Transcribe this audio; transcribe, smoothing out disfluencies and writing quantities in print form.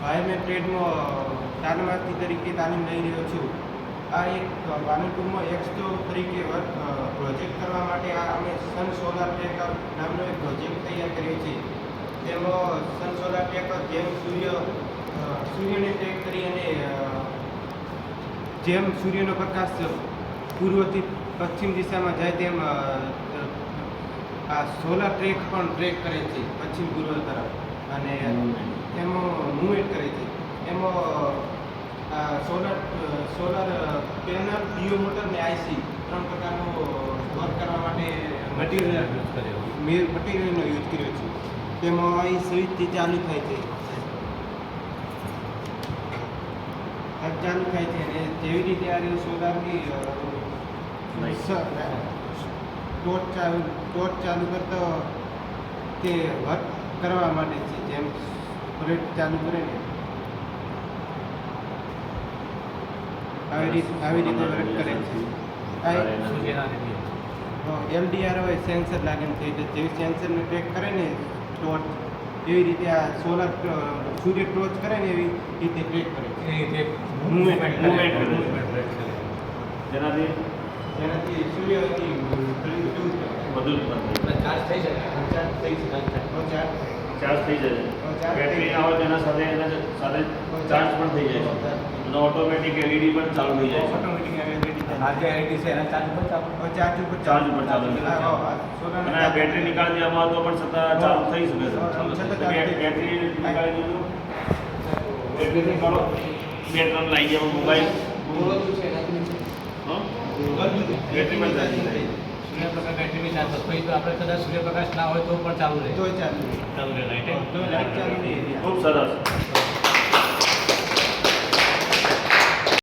ભાઈ મેં ટ્રેડમાં 4 માસથી તરીકે તાલીમ લઈ રહ્યો છું. આ એક પાલનપુરમાં એક્સટો તરીકે પ્રોજેક્ટ કરવા માટે અમે સન સોલાર ટેક નામનો એક પ્રોજેક્ટ તૈયાર કર્યો છે. તેમાં સન સોલાર ટેક જેમ સૂર્યને ટેક કરી અને જેમ સૂર્યનો પ્રકાશ પૂર્વથી પશ્ચિમ દિશામાં જાય તેમ આ સોલાર ટ્રેક પણ ટ્રેક કરે છે પશ્ચિમ પૂર્વ તરફ અને એમાં મૂવમેન્ટ કરે છે. એમાં સોલાર પેનલ, ડીઓ મોટર ને આઈસી 3 પ્રકારનો વર્ક કરવા માટે મટીરિયલનો યુઝ કર્યો છે. તેમાં અહીં સ્વિચથી ચાલુ થાય છે અને જેવી રીતે આ સોલારની ટોર્ચ ચાલુ કરતો તે વર્ક કરવા માટે છે. જેમ પ્લેટ ચાલુ કરે ને આવી રીતે વર્ક કરે છે. LDR હોય સેન્સર લાગેલ છે એટલે જેવી સેન્સરને ટ્રેક કરે ને ટોર્ચ એવી રીતે આ સોલાર સૂર્ય ટોર્ચ કરે ને એવી રીતે ટ્રેક કરે છે. મૂવમેન્ટ જેનાથી સૂર્યથી બધું ચાર્જ થઈ શકે. ચાર્જ થઈ જાય. બેટરી આવે તેના સાથે ચાર્જ પણ થઈ જાય છે. અને ઓટોમેટિક LED પણ ચાલુ થઈ જાય છે. ઓટોમેટિક આજે LED છે એના ચાર્જ પર ચાર્જ ઉપર ચાર્જ ઉપર ચાલુ થાય છે. અને આ બેટરી નીકાળી દેવામાં આવે તો પણ છતાં ચાલુ થઈ શકે છે. બેટરી નીકાળી દીધું, બેટરી નીકાળો, 2-3 લાગી ગયા મોબાઈલ બેટરીમાં ચાર્જ થાય. સૂર્યપ્રકાશ બેટરીની ચાર્જ પછી તો આપણે કદાચ સૂર્યપ્રકાશ ના હોય તો પણ ચાલુ રહે. તો ચાલુ ચાલુ રહે. તો લાઈટ ચાલુ રહે. ખૂબ સરસ.